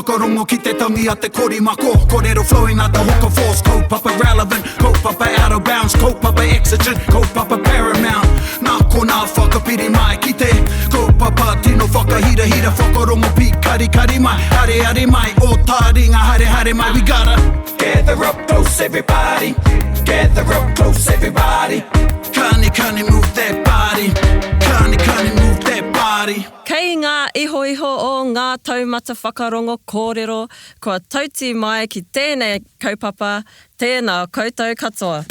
whakarongo ki te tangi a te korimako. Kōrero flowing out the hook of force. Kaupapa relevant, kaupapa out of bounds, kaupapa exigent, kaupapa paramount. Nā kona whakapiri mai ki te kaupapa tino whakahira hira whakarongo pi kari kari mai. Hare hare mai, o Taringa hare hare mai. We gotta gather up close everybody. Gather up close everybody. Kani move that body. Kani move that body. Kei ngā iho o ngā taumata whakarongo kōrero, kua tauti mai ki tēnei kaupapa, tēnā koutou katoa.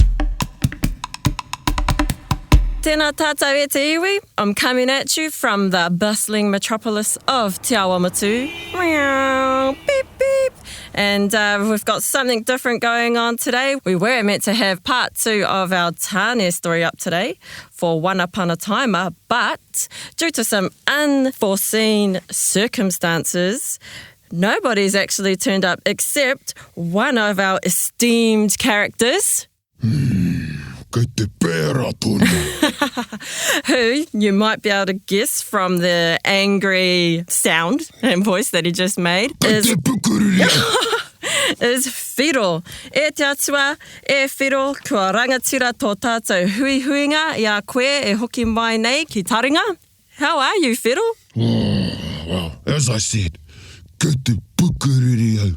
Tēnā tātou e te iwi. I'm coming at you from the bustling metropolis of Te Awamatu. Meow, beep, beep. And we've got something different going on today. We were meant to have part 2 of our Tāne story up today for One Upon a Timer, but due to some unforeseen circumstances, nobody's actually turned up except one of our esteemed characters. Kei te pēra tonu. Who you might be able to guess from the angry sound and voice that he just made is Whiro. E te atua, e Whiro, kua rangatira tō tātou huihuinga i a koe e hoki mai nei ki Taringa. How are you, Whiro? Well, as I said, kei te pukuriri au.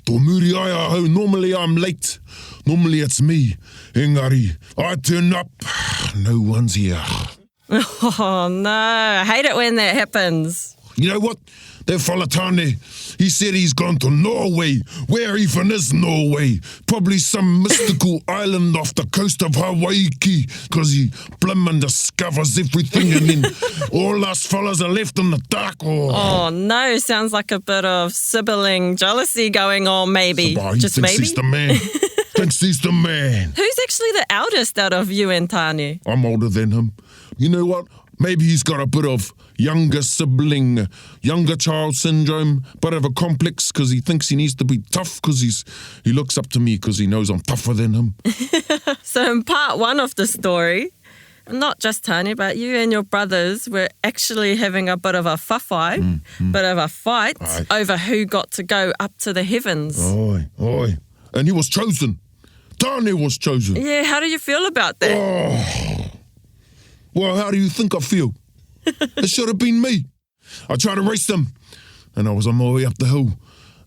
Tō muri ai a hau, normally I'm late. Normally it's me. Engari, I turn up, no one's here. Oh no, I hate it when that happens. You know what? That fella Tāne, he said he's gone to Norway. Where even is Norway? Probably some mystical island off the coast of Hawaii, because he blimmin' discovers everything and then all us fellas are left in the dark. Oh no, sounds like a bit of sibling jealousy going on maybe. So, just maybe. He's the man. Thinks he's the man. Who's actually the eldest out of you and Tāne? I'm older than him. You know what? Maybe he's got a bit of younger sibling, younger child syndrome, bit of a complex because he thinks he needs to be tough because he looks up to me because he knows I'm tougher than him. So in part 1 of the story, not just Tāne, but you and your brothers were actually having a bit of a whawhai, bit of a fight over who got to go up to the heavens. Oi. And he was chosen. Tāne was chosen. Yeah, how do you feel about that? Oh. Well, how do you think I feel? It should have been me. I tried to race them, and I was on my way up the hill.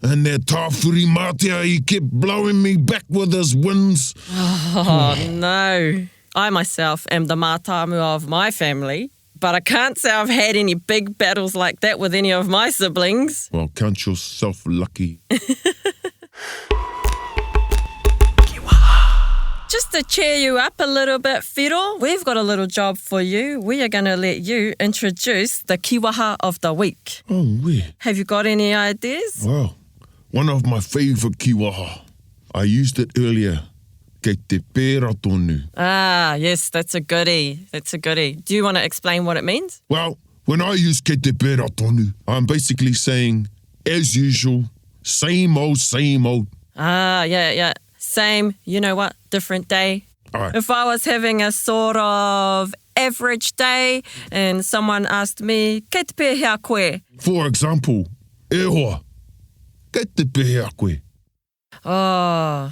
And that tāwhiri mātea, he kept blowing me back with his winds. Oh, no. I myself am the mātāmu of my family, but I can't say I've had any big battles like that with any of my siblings. Well, count yourself lucky. Just to cheer you up a little bit, Whiro, we've got a little job for you. We are going to let you introduce the kiwaha of the week. Oh, where? Have you got any ideas? Well, one of my favourite kiwaha. I used it earlier. Kei te pēra tonu. Ah, yes, that's a goodie. Do you want to explain what it means? Well, when I use kei te pēra tonu, I'm basically saying, as usual, same old. Ah, yeah. Same, you know what, different day. Right. If I was having a sort of average day and someone asked me, kei te pēhea koe? For example, e hoa, kei te pēhea koe? Oh,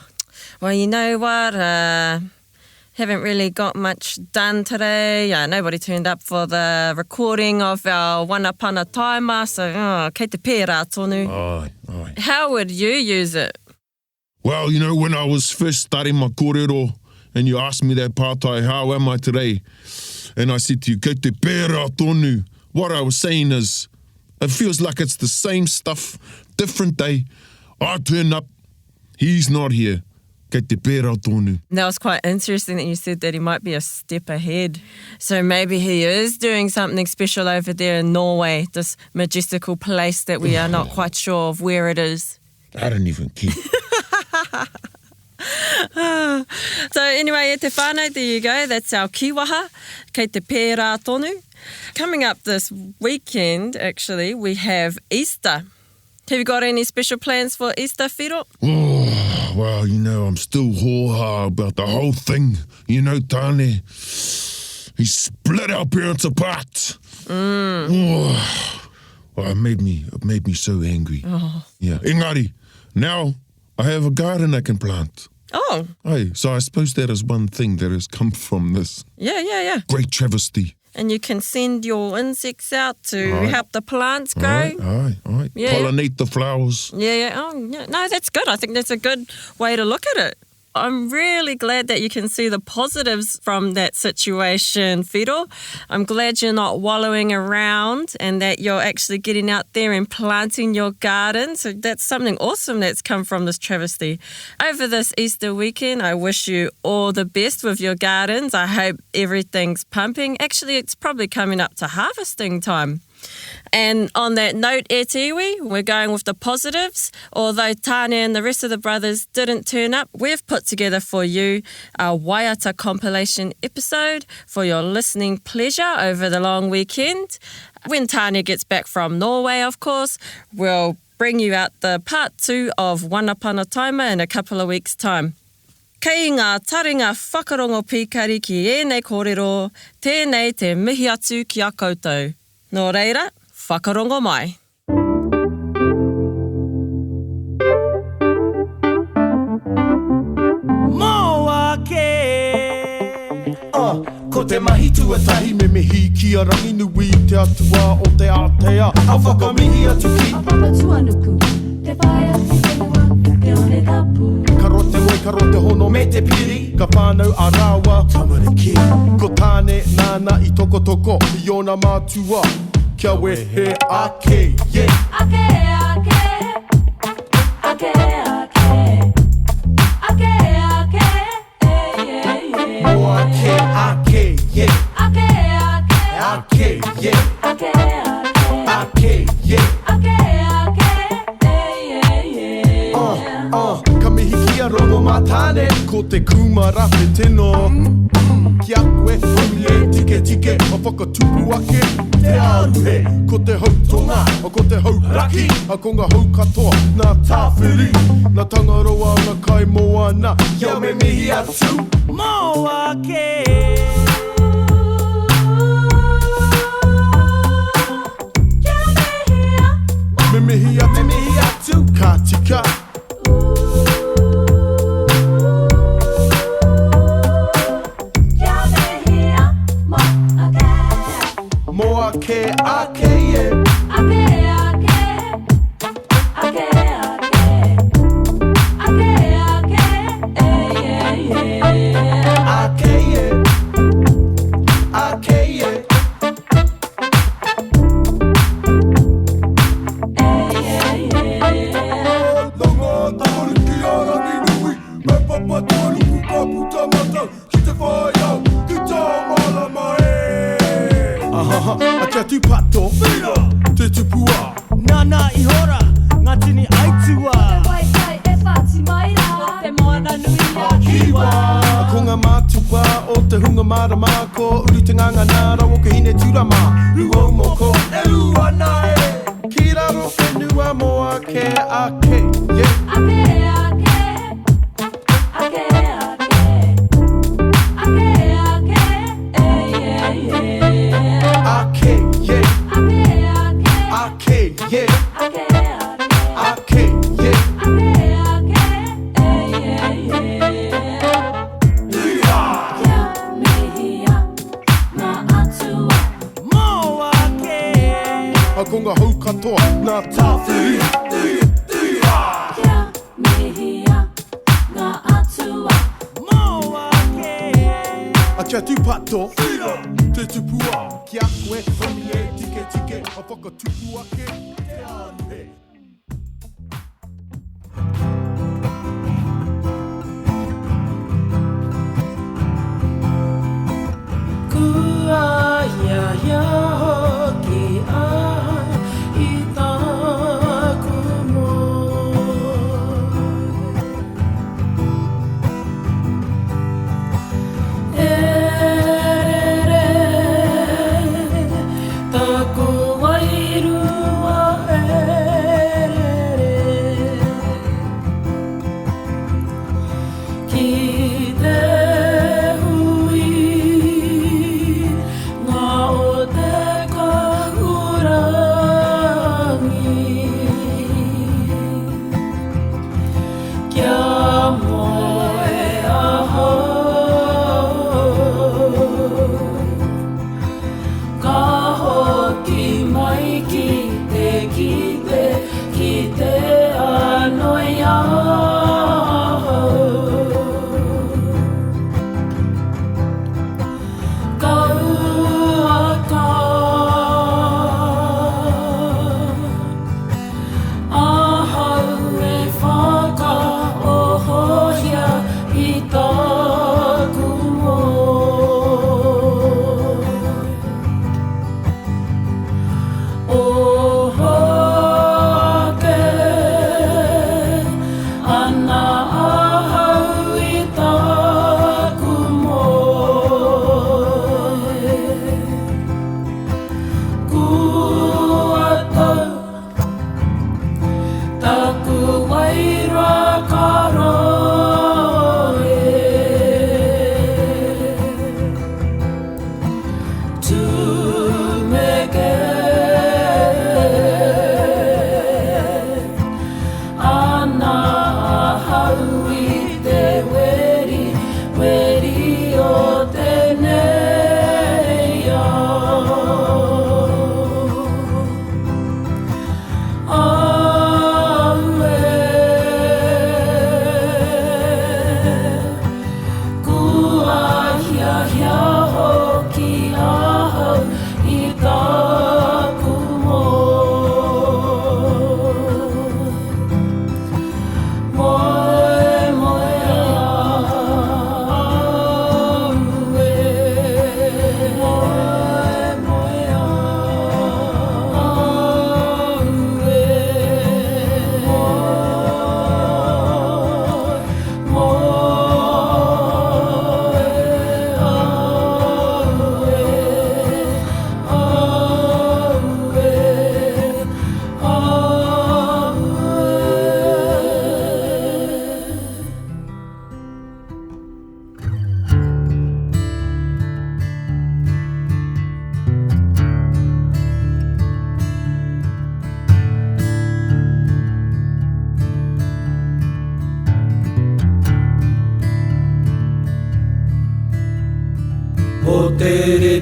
well, you know what, haven't really got much done today. Nobody turned up for the recording of our One Upon a Timer, so kei te pēra tonu. Aye. How would you use it? Well, you know, when I was first starting my kōrero and you asked me that pātai, how am I today? And I said to you, kei te pēra tonu. What I was saying is, it feels like it's the same stuff, different day. I turn up, he's not here. Kei te pēra tonu. That was quite interesting that you said that he might be a step ahead. So maybe he is doing something special over there in Norway, this majestical place that we are not quite sure of where it is. I don't even care. So anyway, e te whānau, there you go. That's our kiwaha, kei te pēra tonu. Coming up this weekend, actually, we have Easter. Have you got any special plans for Easter, Whiro? Oh, well, you know, I'm still hoha about the whole thing. You know, Tāne, he split our parents apart. Oh, it made me so angry. Oh. Yeah. Engari, now I have a garden I can plant. Oh. Hey, so I suppose that is one thing that has come from this Yeah. great travesty. And you can send your insects out to Aye. help the plants grow. Aye. Yeah. Pollinate the flowers. Yeah. Oh, yeah. No, that's good. I think that's a good way to look at it. I'm really glad that you can see the positives from that situation, Whiro. I'm glad you're not wallowing around and that you're actually getting out there and planting your garden. So that's something awesome that's come from this travesty. Over this Easter weekend, I wish you all the best with your gardens. I hope everything's pumping. Actually, it's probably coming up to harvesting time. And on that note, e te iwi, we're going with the positives. Although Tane and the rest of the brothers didn't turn up, we've put together for you a Waiata compilation episode for your listening pleasure over the long weekend. When Tane gets back from Norway, of course, we'll bring you out the part 2 of One Upon a Timer in a couple of weeks' time. Kei ngā taringa whakarongo pikari ki ēnei kōrero, tēnei te mihi atu ki a koutou. Nō reira, whakarongo mai. Ko te mahi tuatahi me mihi ki a rangi nui te atua o te Aotea. A whakamihi atu ki Papatuanuku, te whai atu whenua, te one tapu. Karo te moi, karo te hono me te piri. Ka whānau a rāua tamariki. Ko tāne nāna i toko toko i ona mātua. Kia we he ake, yeah. Ake, ake, ake, ake. Ake, ake, yeah, yeah. O ake, ake, yeah. Ake, ake, Ake, yeah. ake, ake. Ake, yeah. Ake, ake, yeah, yeah. Ka mihi kia rongo mā tāne, ko te kumarape tino. Kia koe, haulie, tike tike, a whakatupu ake, te aruhe. Ko te hautonga, a ko te hauraki, a ko ngā hau katoa, nā tāwhiri. Nā tangaroa, ngā kai moana, kia me mihi atu. Mō ake. Me mihi atu, ka tika. Mo ake, ake, yeah. Ake, ake, ake, ake. Ake, ake, yeah, yeah. Ake, yeah. Ake, yeah. Longo tōru ki a rangi nui, me papa tōru ku ka puta matau, ki te whai au, ki tā mala mai. A kia tupato, whira, te tupua. Nana i hora, ngā tini aitua. Wai kai e whāti mai rā, te moana nui a Kiwa. A ko ngā mātua o te hunga marama, ko uri te nganga nāra o ka hine turama. Ruo moko, e rua nai. Ki raro whenua mo ake, ake, yeah. Ake, ake, ake, ake. Ake, ake, yeah, yeah. Ake, yeah. Ake, ake, Ake, yeah. ake, ake. Ake, yeah. A ko ngā hau katoa, nā tāwhiri. A kia tupato, te tupua. Kia koe, haunie, tike tike, a whakatupu ake, te aruhe. Kua ia ia hoki a i tāku moi. E re re, tāku wairua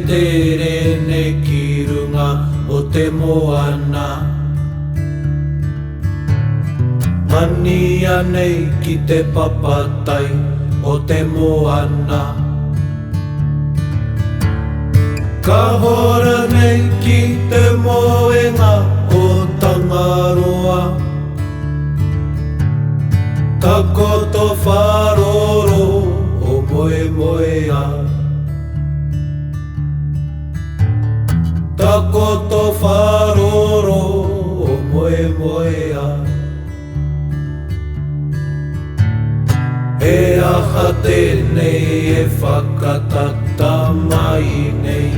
te rene ki runga o te moana. Mania nei ki te papatai o te moana. Ka hora nei ki te moenga o Tangaroa. Ka koto wharoro o moe moea. Ka koto wharoro o moe moea. E aha tēnei e whakatata mai nei.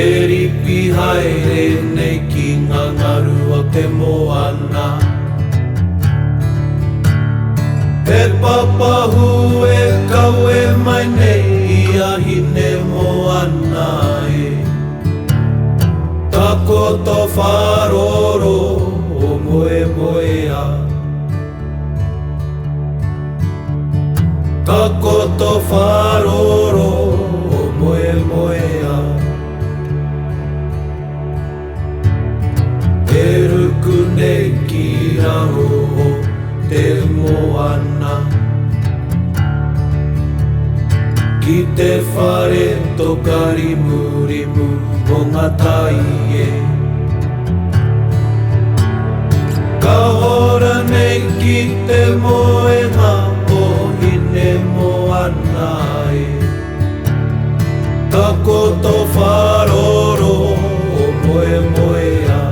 E ripi haere nei ki ngā ngaru o te moana. E papahu e kau e mai nei I ahine moana e. Ta koto wharoro o moe moea. Ta koto wharoro o moe moea. E ruku nei ki raro o te moana. Ki te whare toka rimu rimu o ngā tai e. Ka hora nei ki te moenga o hine moana e. Ka koto wharoro o moe moea.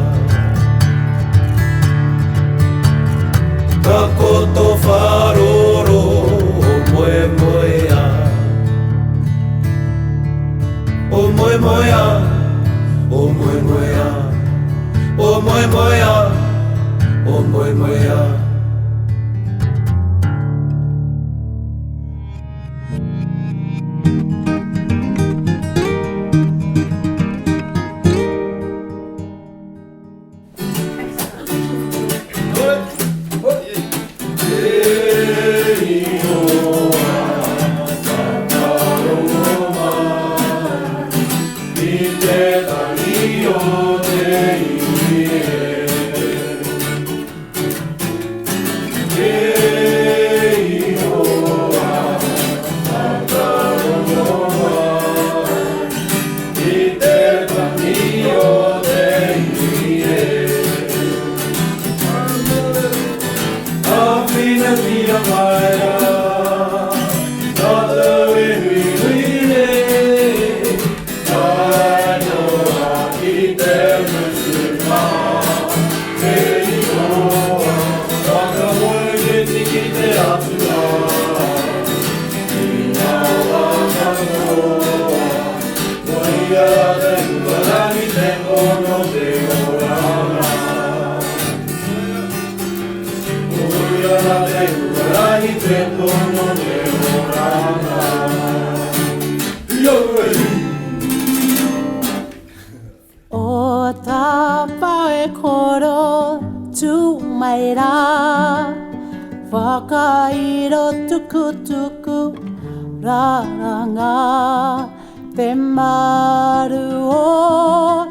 Ka koto wharoro o moe moea. O moe moea, o moe moea, o moe moea, o moe moea. O tā pae koro tū mai rā, whakairo tuku tuku rāranga, te maru o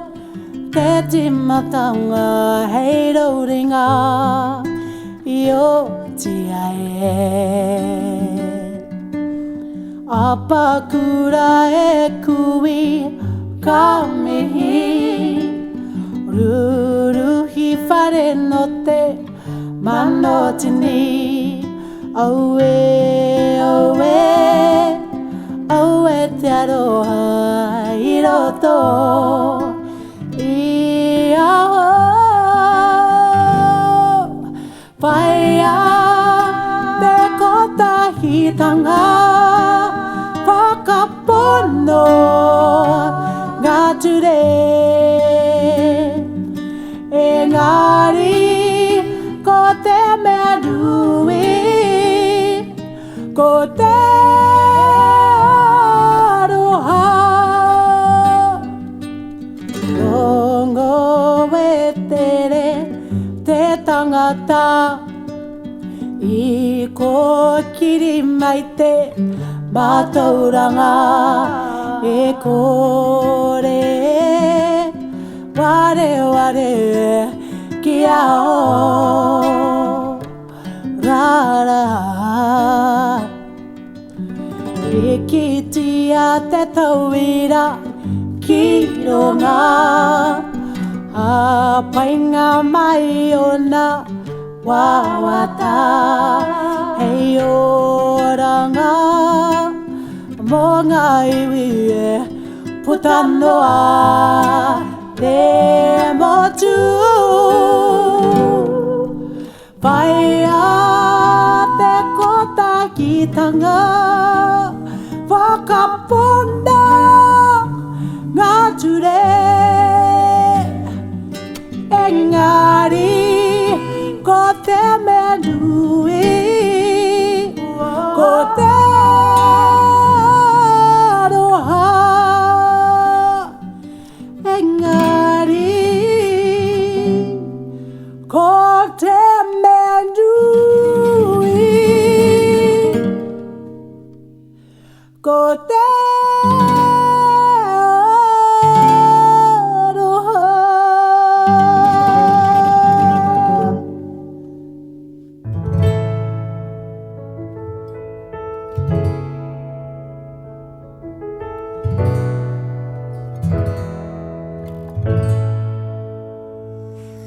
te timatanga hei rauringa I o tia e. Apakura e kui ka mihi, ruruhi whare no te manotini. Aue, aue, aue te aroha I roto I aho. Whaia te kotahitanga whakapono ngā ture. Engari ko te mea nui, ko te aroha. Rongo e tere te tangata I ko kiri mai te Mātauranga e kore Ware ware ki ao Rara E kitia te tauira ki ronga A painga mai ona Waiata Hei oranga Mo ngā iwi e Putanoa Te motu Vai a te kotakitanga Whakaponda Ngā ture Engari Ko te menui Ko te aroha Engari Ko te menui Ko te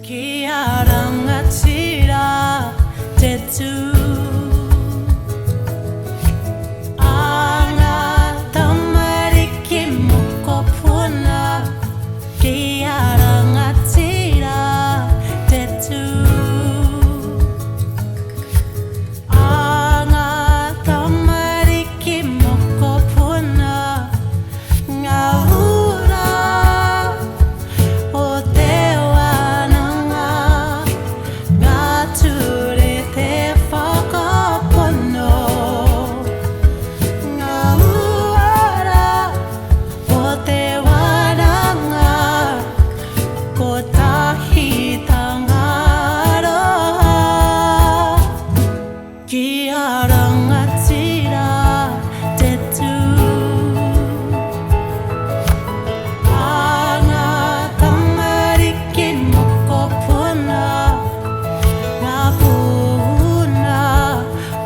Kia rangatira te tū Anga tamariki moko puna Kia rangatira te tū Anga tamariki moko puna Ngā ura o te wananga Ngā ture te whakapono Ngā ura o te wananga Ko tahi tangaroha Kia rangatira te tū Anga tamariki moko puna Ngā puna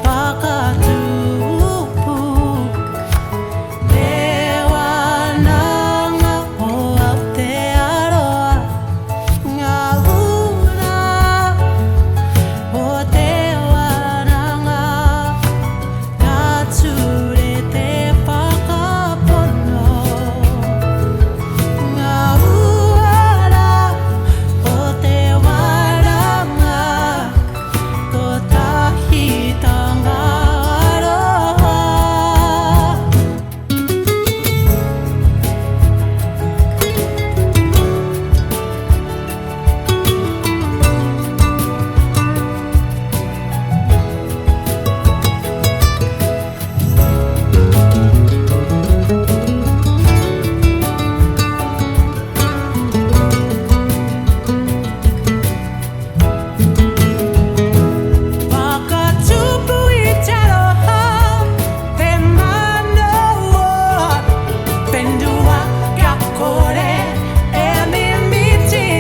pakatupu Te wananga o Aotearoa Ngā ura o te wananga Ngā ture te whakapono Ngā ura o te waranga Ko tahi tangaroha Whakatupu I te roha Te manaua Pendua ka kore E mimiti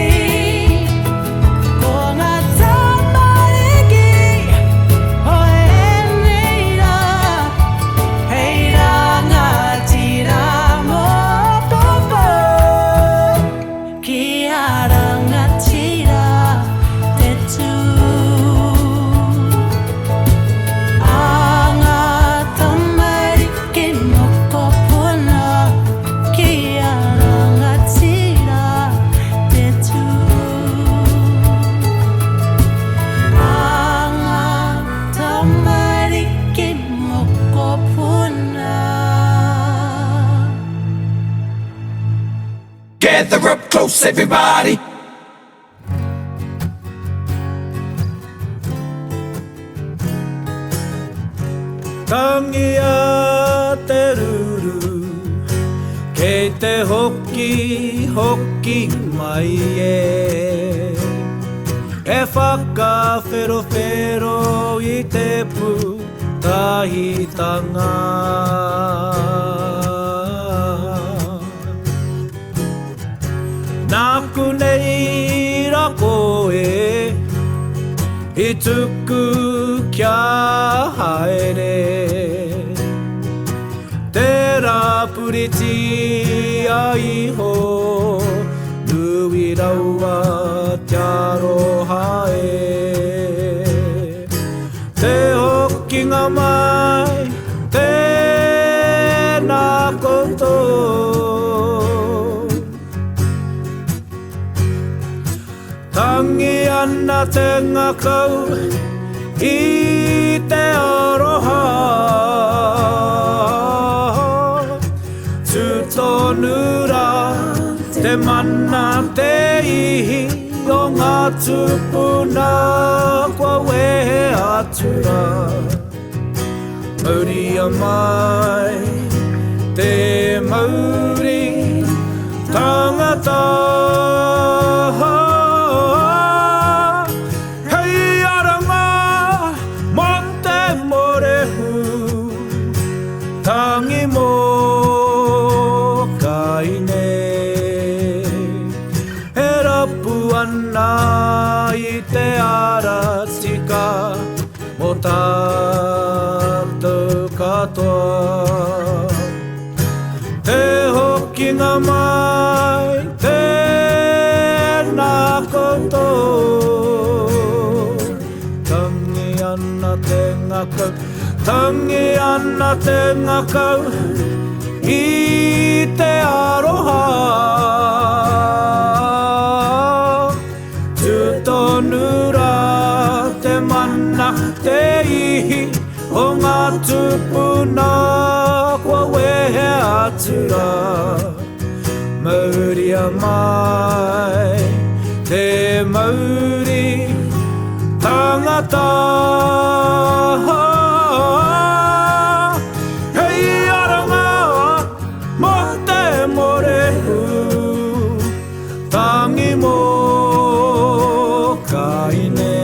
Ko ngā tamariki O e neira Hei rangatira mō popo Kia rangatira te tū Anga tamariki moko puna Kia rangatira te tū Anga tamariki moko puna Gather up close, everybody. Tangi a te ruru Kei te hoki, hoki mai e E whakawhero I te pū tahitanga Naku nei ra koe I tuku kia haere Te rapuriti ai ho Nui raua te arohae Te hokinga mai Tēnā koutou Tangi ana te ngakau I te aroha Tutonura te mana te ihi O ngā tupuna kua wehe atura Mauri a mai te mauri tangata Tangi mo kaine E rapu ana I te ara tika Mo tātou katoa Te hokinga mai Tēnā koutou Tangi ana te ngakau Tangi ana te ngakau I te aroha Tutonura te mana te ihi O ngā tupuna kua wehe atura Mauri a mai te mauri tangata Tangi mo kaine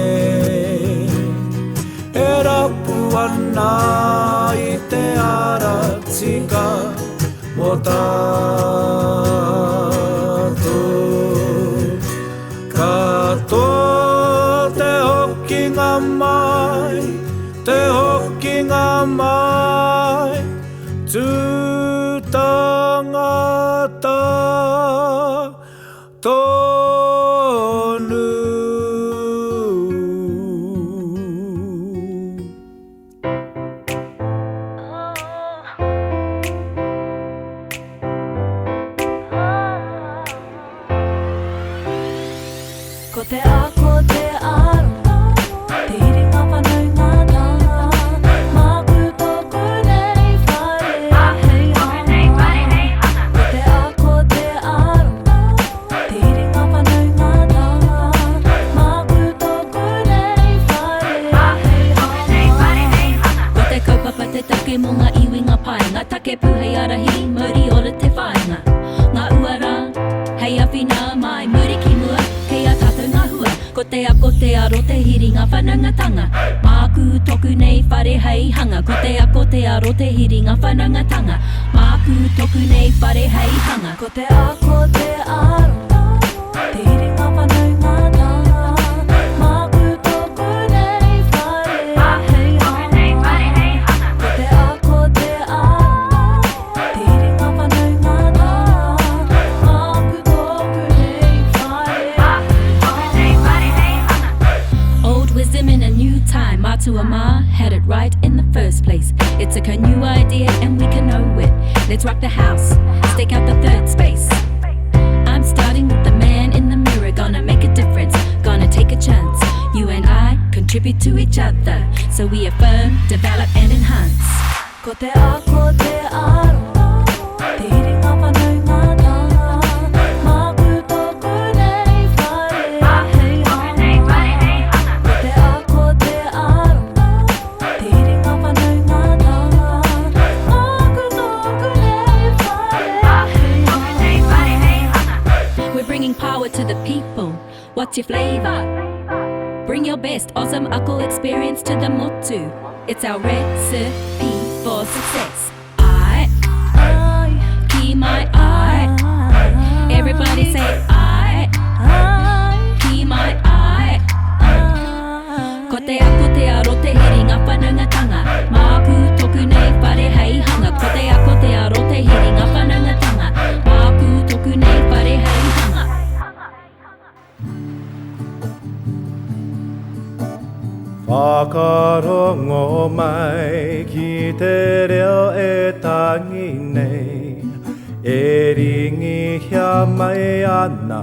E rapu ana I te ara tika Mo tātou katoa Te hokinga mai Te hokinga mai Tu tangata tonu Ko te a, ko te aro Te iringa whanau ngā tanga Māku tōku nei whare Hei hanga Ko te a, ko te aro Te iringa whanau ngā tanga Māku tōku nei whare Hei hanga Ko te kaupapa te take mo ngā iwi ngā pai Ngā take puhei arahi, muri ora te whainga Ngā uara, hei awhina mai Muri ki mua, kei a tātou ngā hua Ko te a, ko te aro, te hiri ngā whanangatanga Māku toku nei whare hei hanga Ko te a, ko te aro, te hiri ngā whanangatanga Māku toku nei whare hei hanga Ko te a, ko te aro Te iringa whanau ngā tanga Māku tōku nei whare Hei hanga Ko te a, ko te aro Te iringa whanau ngā tanga Māku tōku nei whare Old wisdom in a new time Matua Ma had it right in the first place It's a new idea and we can know it Let's rock the house, stake out the third space I'm starting with the man in the mirror Gonna make a difference, gonna take a chance You and I contribute to each other So we affirm, develop and enhance Ko te a, ko te aro Te iringa whanau ngā tanga Māku tōku nei whare Hei hanga Ko te a, ko te aro Te iringa whanau ngā tanga Māku tōku nei whare Hei hanga We're bringing power to the people What's your flavor? Bring your best awesome ako experience to the motu It's our recipe for success. I keep my eye. Everybody say I keep my eye. Ko te aro te heringa whanangatanga. Māku toku nei whare hei hanga. Ko te aro te heringa whanangatanga. Māku toku nei whare hei hanga. Whakarongo mai ki te reo e tangi nei. E ringi hia mai ana,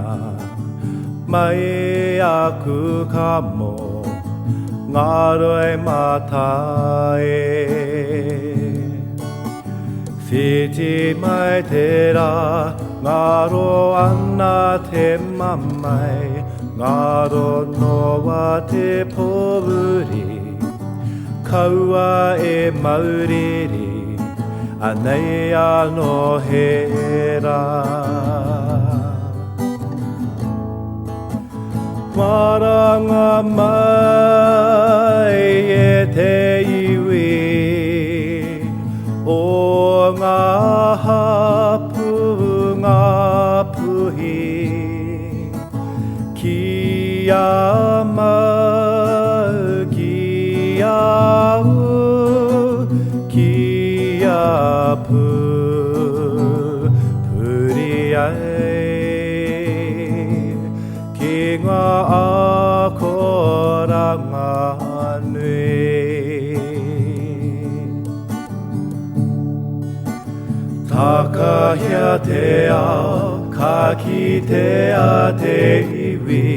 mai aku ka mo. Ngaro e mata e Whiti mai te rā Ngaro ana te mamai Ngaro noa te pōuri Kaua e mauriri Anei ano he rā Maranga mai e te iwi O ngā hapu ngā puhi Ki a mau ki a u Ki a pu Puri ai Ngā akoranga nui Takahia te ao, ka kitea te iwi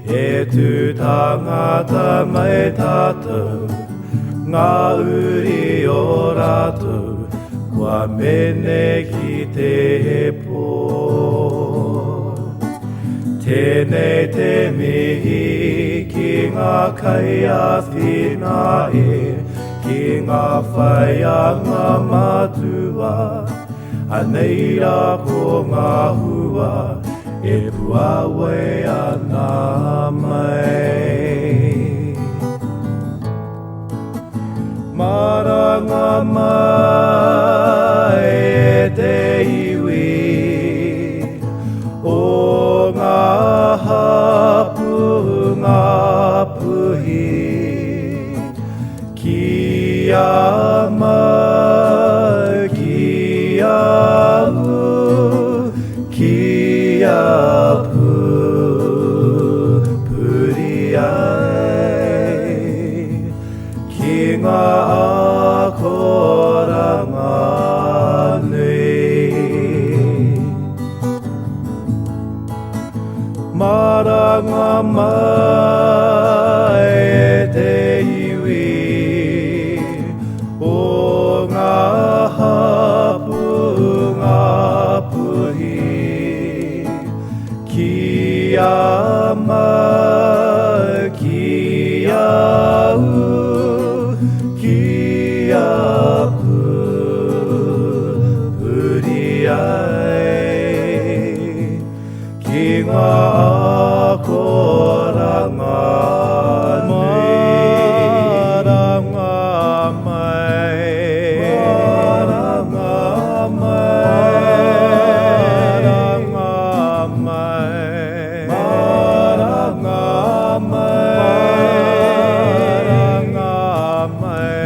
E tu tangata mai tātou Ngā uri o rātou Kua mene ki te pō Tēnei te mihi ki ngā kai a whina e Ki ngā whai a ngā matua Anei rā ko ngā hua E puawe ana mai Maranga mai e te iwi O ngā hapu ngā puhi Ki a mau ki a u Ki a pu puri ai Ki ngā akoranga nui Maranga mai e te iwi O ngā hapu ngā puhi Ki a mau ki a u Ki a pu puri ai Ki ngā akoranga nui Maranga mai Maranga mai Maranga mai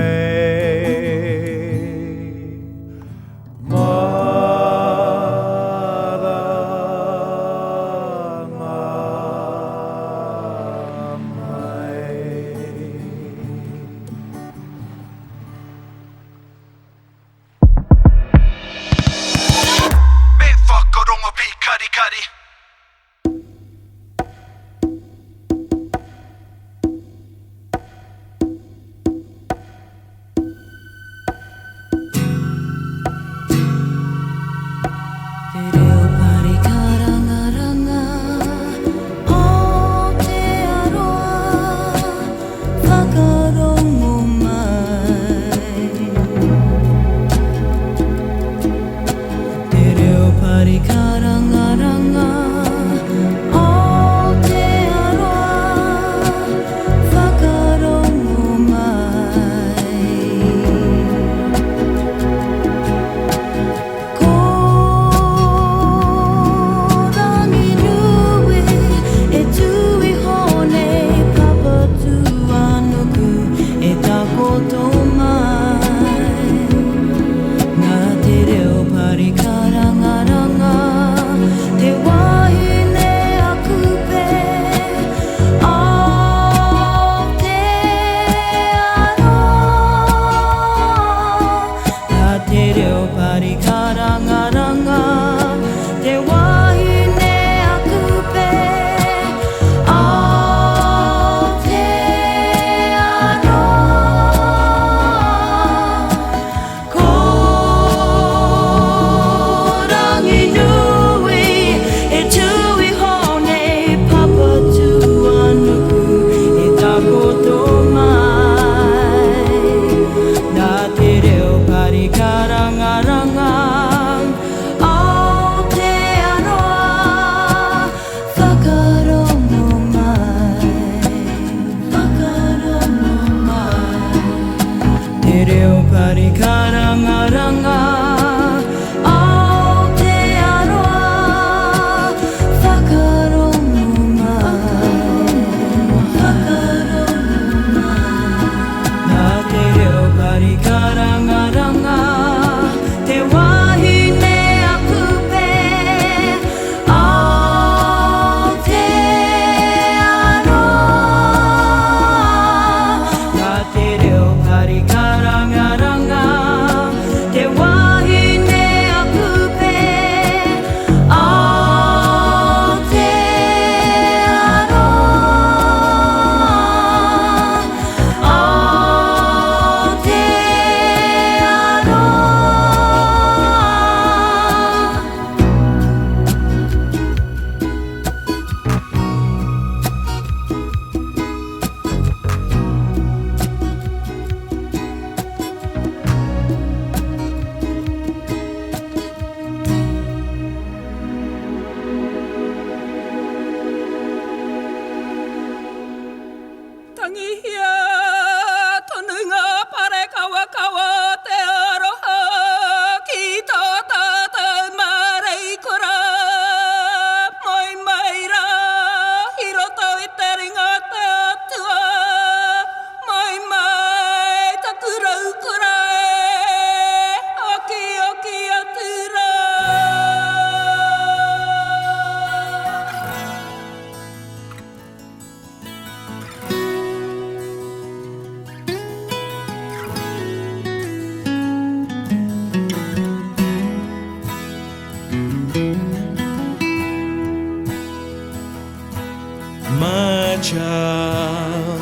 my child,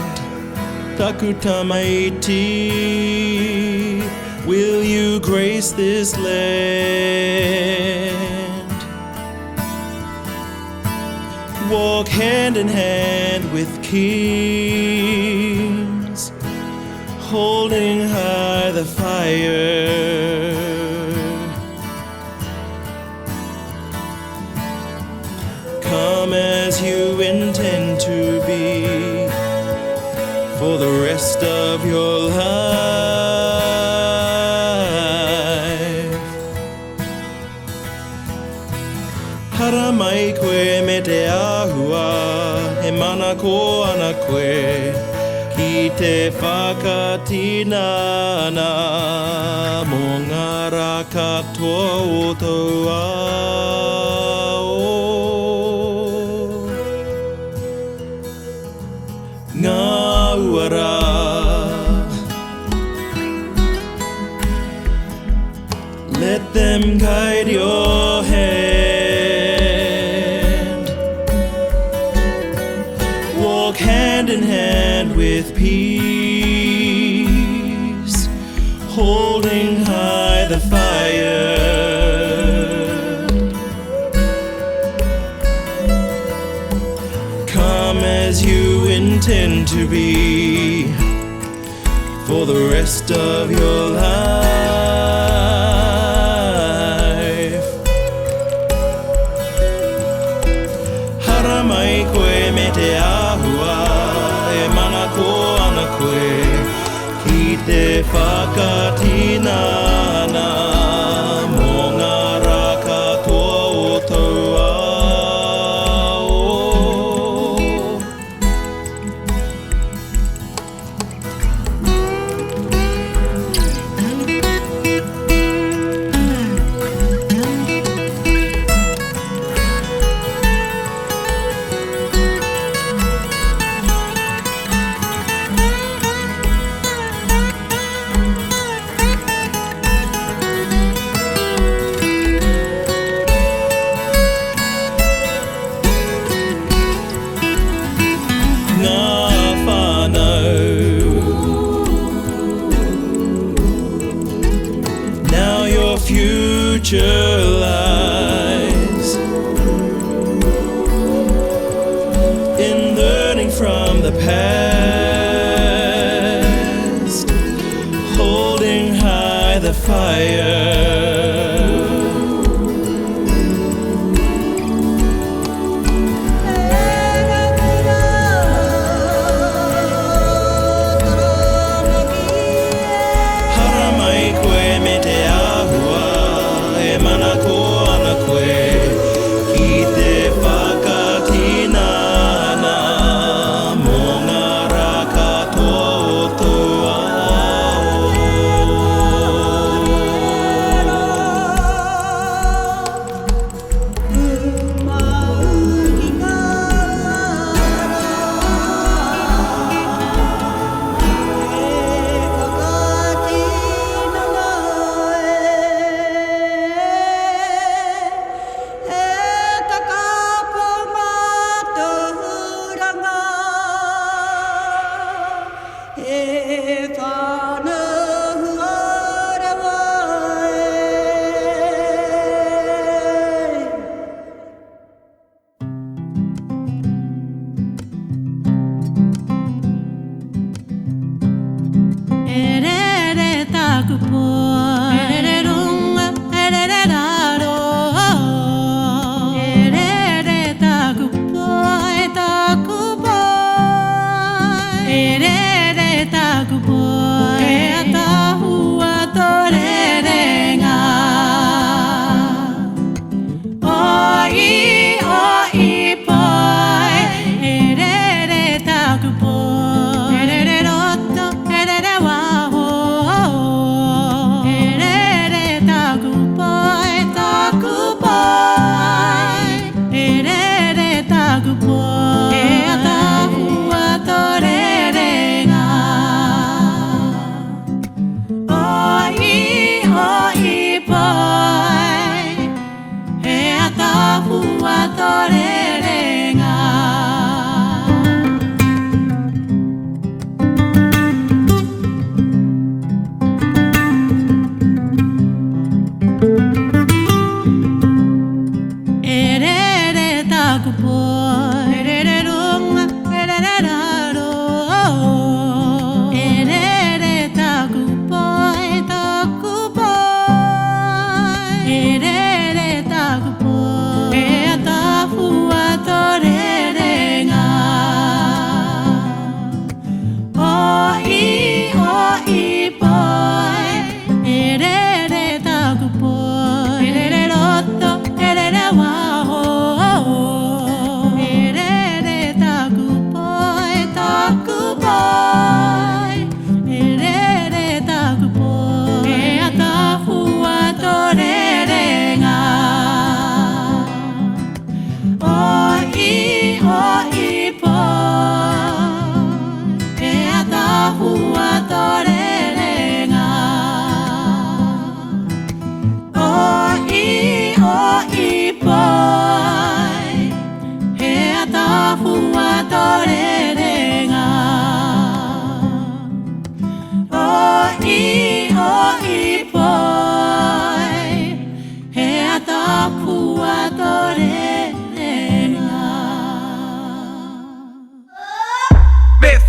Takutamaiti, will you grace this land? Walk hand in hand with kings, holding high the fire. Come as you intend to be for the rest of your life. Haramai koe me te ahua, he mana ko ana koe, ki te whakatinana mō ngā rā katoa o tau ao. Ngā uara, let them guide your hand. Walk hand in hand with peace, holding high the fire. Come as you intend to be for the rest of your life. Haramai koe me te ahua, e mana ko ana koe, ki te whakatinana mō ngā rā katoa o tau ao. Now your future lies in learning from the past, holding high the fire.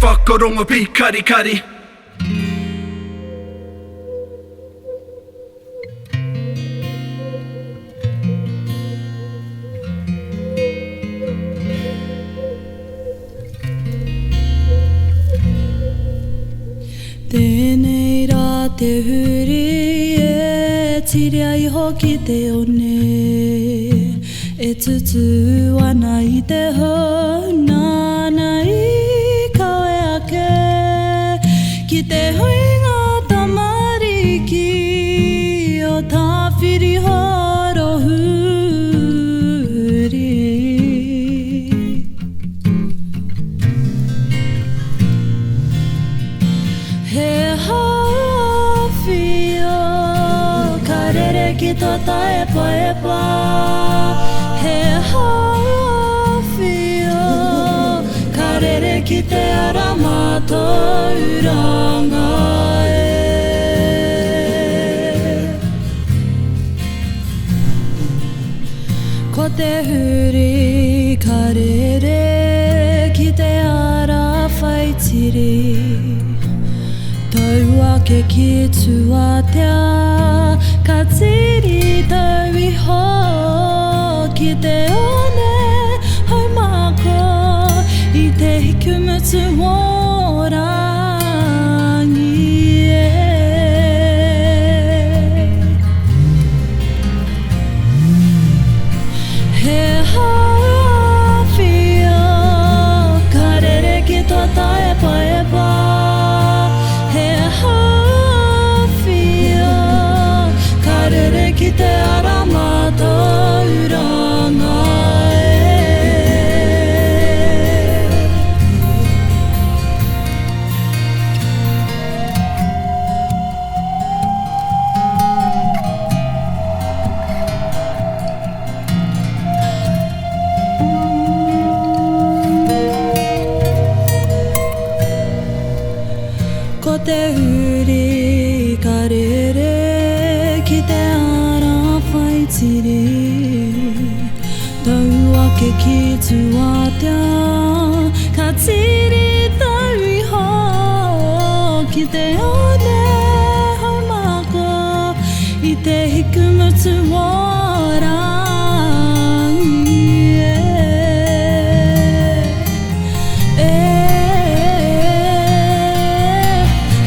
whakarongo pi kari kari. Tēnei rā te huri e tiri ai hoki te one e tutu ana i te hau nāna i kawe ake ki te huinga tamariki o tā whiri horo huri. He hawhio ka rere ki tō taepa epa. He hawhio ka rere ki te ara mātauranga e. Ko te huri ka rere ki te ara whaitiri. Tau ake ki tuatea, ka tiri tau iho ki te one haumako i te hikumutu mōrangi e. He hawhio ka rere ki tō taepa epa. Ki te ara mātauranga e. Ko te huri ka rere ki te whaitiri. Tau ake ki tuatea, ka tiri tau iho ki te one haumako i te hikumutu mōrangi e.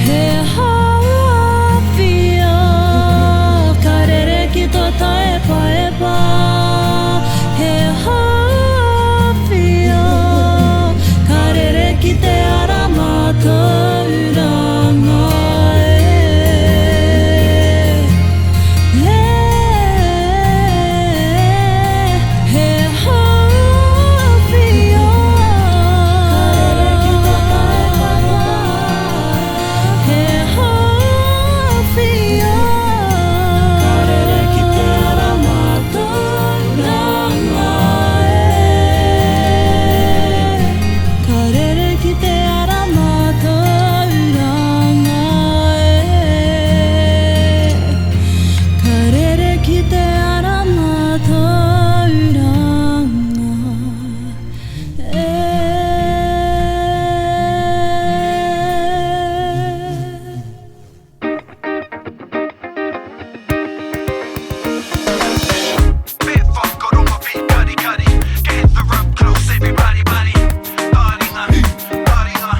He hawhio ka rere ki tō taepa epa. He hawhio ka rere ki te ara mātauranga e. He hawhio ka rere ki tō taepa epa. He hawhio ka rere ki te ara mātauranga e. Ka rere ki te ara mātauranga e. Ka rere ki te ara mātauranga e. Bit whakarongo pi kari kari. Gather up close everybody buddy. Taringa, taringa,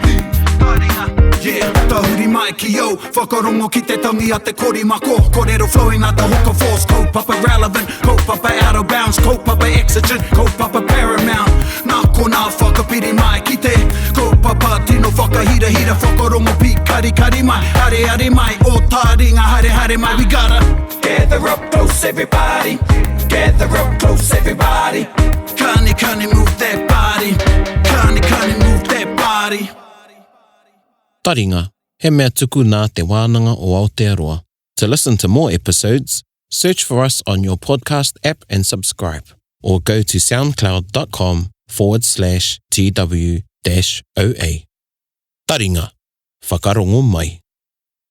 taringa. Yeah, tahuri mai ki yo. Whakarongo ki te tangi a te korimako. Kōrero flowing out the hook of force. Kaupapa relevant, kaupapa out of bounds. Kaupapa exigent, kaupapa paramount. Nā kona whakapiri mai ki te kaupapa tino whakahira hira. Whakarongo pi kari kari mai. Hare hare mai, o Taringa hare hare mai. We gotta gather up close everybody. Gather up close everybody. Kani kani move that body. Kani kani move that body. Taringa, he mea tuku nā te wānanga o Aotearoa. To listen to more episodes, search for us on your podcast app and subscribe, or go to soundcloud.com/TW-OA. Taringa, whakarongo mai.